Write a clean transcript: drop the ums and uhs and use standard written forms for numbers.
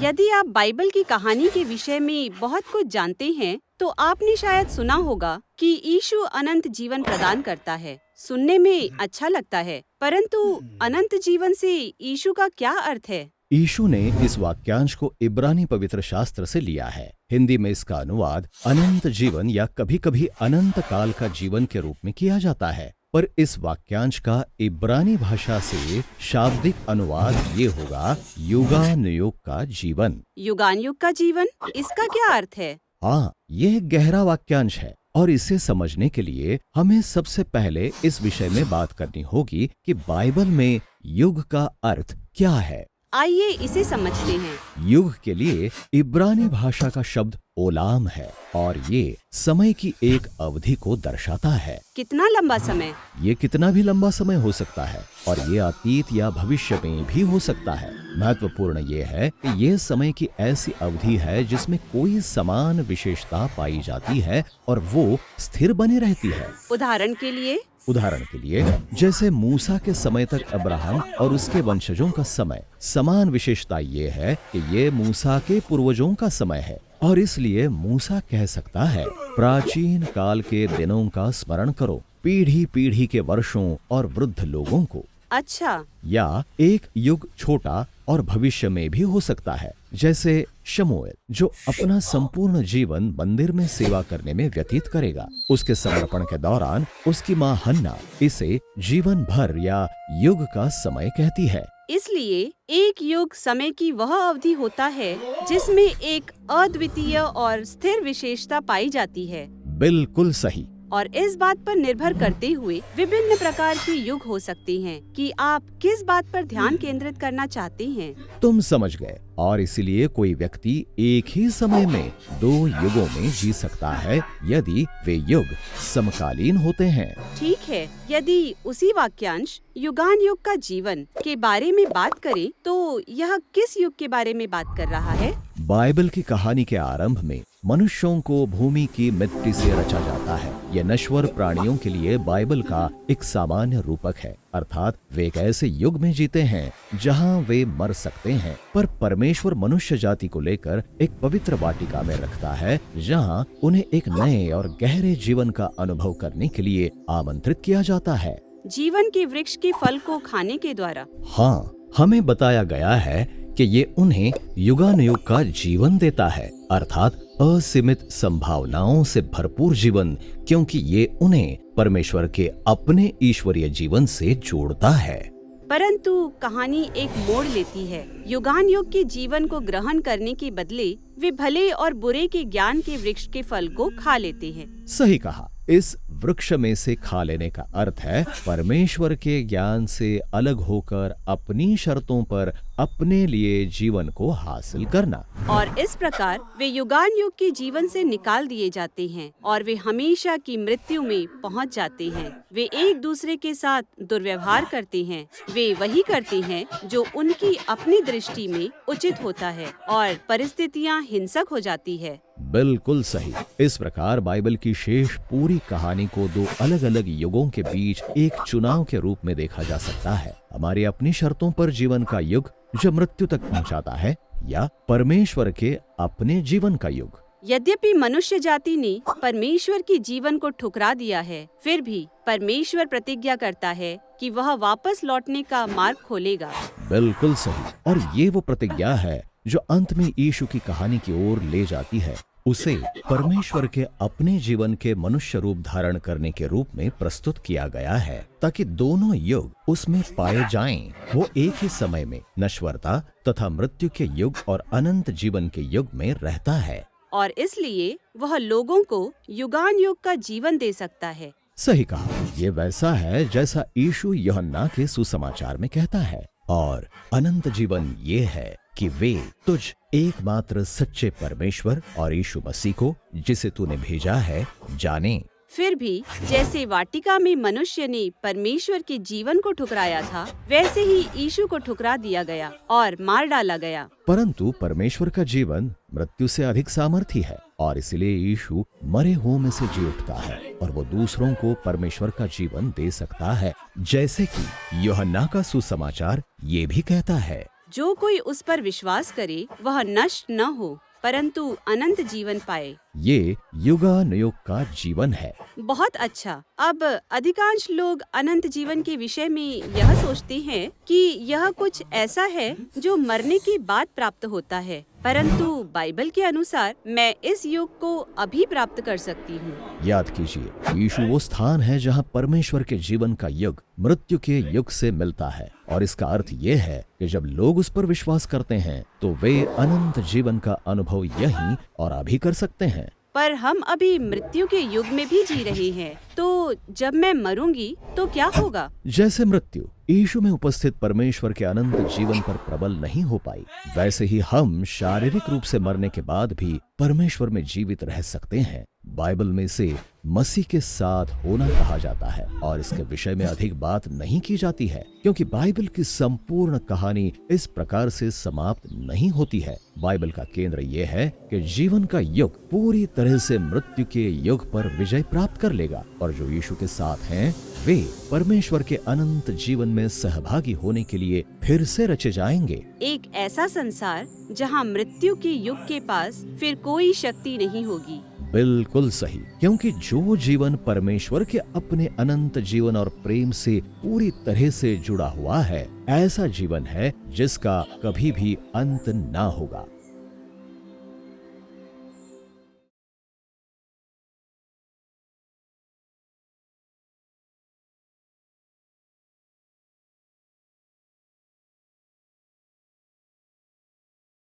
यदि आप बाइबल की कहानी के विषय में बहुत कुछ जानते हैं, तो आपने शायद सुना होगा कि यीशु अनंत जीवन प्रदान करता है। सुनने में अच्छा लगता है, परंतु अनंत जीवन से यीशु का क्या अर्थ है? यीशु ने इस वाक्यांश को इब्रानी पवित्र शास्त्र से लिया है। हिंदी में इसका अनुवाद अनंत जीवन या कभी-कभी अनंत काल का जीवन के रूप में किया जाता है, पर इस वाक्यांश का इब्रानी भाषा से शाब्दिक अनुवाद ये होगा युगानुयुग का जीवन। युगानुयुग का जीवन, इसका क्या अर्थ है? हाँ, यह एक गहरा वाक्यांश है और इसे समझने के लिए हमें सबसे पहले इस विषय में बात करनी होगी कि बाइबल में युग का अर्थ क्या है। आइए इसे समझते हैं। युग के लिए इब्रानी भाषा का शब्द ओलाम है और ये समय की एक अवधि को दर्शाता है। कितना लंबा समय? ये कितना भी लंबा समय हो सकता है और ये अतीत या भविष्य में भी हो सकता है। महत्वपूर्ण ये है कि ये समय की ऐसी अवधि है जिसमें कोई समान विशेषता पाई जाती है और वो स्थिर बनी रहती है। उदाहरण के लिए जैसे मूसा के समय तक अब्राहम और उसके वंशजों का समय, समान विशेषता ये है कि ये मूसा के पूर्वजों का समय है और इसलिए मूसा कह सकता है, प्राचीन काल के दिनों का स्मरण करो, पीढ़ी पीढ़ी के वर्षों और वृद्ध लोगों को। अच्छा। या एक युग छोटा और भविष्य में भी हो सकता है, जैसे शमूएल जो अपना संपूर्ण जीवन मंदिर में सेवा करने में व्यतीत करेगा। उसके समर्पण के दौरान उसकी माँ हन्ना इसे जीवन भर या युग का समय कहती है। इसलिए एक युग समय की वह अवधि होता है जिसमें एक अद्वितीय और स्थिर विशेषता पाई जाती है। बिल्कुल सही। और इस बात पर निर्भर करते हुए विभिन्न प्रकार के युग हो सकते हैं कि आप किस बात पर ध्यान केंद्रित करना चाहते हैं। तुम समझ गए। और इसीलिए कोई व्यक्ति एक ही समय में दो युगों में जी सकता है यदि वे युग समकालीन होते हैं। ठीक है, यदि उसी वाक्यांश युगानुयुग का जीवन के बारे में बात करें, तो यह किस युग के बारे में बात कर रहा है? बाइबल की कहानी के आरंभ में मनुष्यों को भूमि की मिट्टी से रचा जाता है। यह नश्वर प्राणियों के लिए बाइबल का एक सामान्य रूपक है, अर्थात वे एक ऐसे युग में जीते हैं जहां वे मर सकते हैं, पर परमेश्वर मनुष्य जाति को लेकर एक पवित्र वाटिका में रखता है जहां उन्हें एक नए और गहरे जीवन का अनुभव करने के लिए आमंत्रित किया जाता है। जीवन के वृक्ष के फल को खाने के द्वारा। हाँ, हमें बताया गया है कि ये उन्हें युगानुयुग का जीवन देता है, अर्थात असीमित संभावनाओं से भरपूर जीवन, क्योंकि ये उन्हें परमेश्वर के अपने ईश्वरीय जीवन से जोड़ता है। परंतु कहानी एक मोड़ लेती है। युगानुयुग के जीवन को ग्रहण करने के बदले वे भले और बुरे के ज्ञान के वृक्ष के फल को खा लेते हैं। सही कहा। इस वृक्ष में से खा लेने का अर्थ है परमेश्वर के ज्ञान से अलग होकर अपनी शर्तों पर अपने लिए जीवन को हासिल करना। और इस प्रकार वे युगानुयुग के जीवन से निकाल दिए जाते हैं और वे हमेशा की मृत्यु में पहुंच जाते हैं। वे एक दूसरे के साथ दुर्व्यवहार करते हैं। वे वही करते हैं जो उनकी अपनी दृष्टि में उचित होता है और परिस्थितियां हिंसक हो जाती है। बिल्कुल सही। इस प्रकार बाइबल की शेष पूरी कहानी को दो अलग अलग युगों के बीच एक चुनाव के रूप में देखा जा सकता है। हमारी अपनी शर्तों पर जीवन का युग जो मृत्यु तक पहुंचाता है, या परमेश्वर के अपने जीवन का युग। यद्यपि मनुष्य जाति ने परमेश्वर के जीवन को ठुकरा दिया है, फिर भी परमेश्वर प्रतिज्ञा करता है कि वह वापस लौटने का मार्ग खोलेगा। बिल्कुल सही। और ये वो प्रतिज्ञा है जो अंत में यीशु की कहानी की ओर ले जाती है। उसे परमेश्वर के अपने जीवन के मनुष्य रूप धारण करने के रूप में प्रस्तुत किया गया है, ताकि दोनों युग उसमें पाए जाएं। वो एक ही समय में नश्वरता तथा मृत्यु के युग और अनंत जीवन के युग में रहता है, और इसलिए वह लोगों को युगानुयुग का जीवन दे सकता है। सही कहा। ये वैसा है जैसा यीशु यूहन्ना के सुसमाचार में कहता है। और अनंत जीवन ये है कि वे तुझ एकमात्र सच्चे परमेश्वर और यीशु मसीह को, जिसे तूने भेजा है, जाने। फिर भी जैसे वाटिका में मनुष्य ने परमेश्वर के जीवन को ठुकराया था, वैसे ही यीशु को ठुकरा दिया गया और मार डाला गया। परंतु परमेश्वर का जीवन मृत्यु से अधिक सामर्थी है और इसलिए यीशु मरे हुओं में से जी उठता है और वो दूसरों को परमेश्वर का जीवन दे सकता है, जैसे कि यूहन्ना का सुसमाचार ये भी कहता है। जो कोई उस पर विश्वास करे वह नष्ट न हो परंतु अनंत जीवन पाए। ये युगानुयुग का जीवन है। बहुत अच्छा। अब अधिकांश लोग अनंत जीवन के विषय में यह सोचते हैं कि यह कुछ ऐसा है जो मरने के बाद प्राप्त होता है, परंतु बाइबल के अनुसार मैं इस युग को अभी प्राप्त कर सकती हूँ। याद कीजिए, यीशु वो स्थान है जहाँ परमेश्वर के जीवन का युग मृत्यु के युग से मिलता है, और इसका अर्थ ये है कि जब लोग उस पर विश्वास करते हैं तो वे अनंत जीवन का अनुभव यहीं और अभी कर सकते हैं। पर हम अभी मृत्यु के युग में भी जी रहे हैं, तो जब मैं मरूंगी तो क्या होगा? जैसे मृत्यु यीशु में उपस्थित परमेश्वर के अनंत जीवन पर प्रबल नहीं हो पाई, वैसे ही हम शारीरिक रूप से मरने के बाद भी परमेश्वर में जीवित रह सकते हैं। बाइबल में से मसीह के साथ होना कहा जाता है, और इसके विषय में अधिक बात नहीं की जाती है, क्योंकि बाइबल की संपूर्ण कहानी इस प्रकार से समाप्त नहीं होती है। बाइबल का केंद्र यह है कि जीवन का युग पूरी तरह से मृत्यु के युग पर विजय प्राप्त कर लेगा, और जो यीशु के साथ हैं वे परमेश्वर के अनंत जीवन में सहभागी होने के लिए फिर से रचे जाएंगे। एक ऐसा संसार जहां मृत्यु के युग के पास फिर कोई शक्ति नहीं होगी। बिल्कुल सही, क्योंकि जो जीवन परमेश्वर के अपने अनंत जीवन और प्रेम से पूरी तरह से जुड़ा हुआ है, ऐसा जीवन है जिसका कभी भी अंत ना होगा।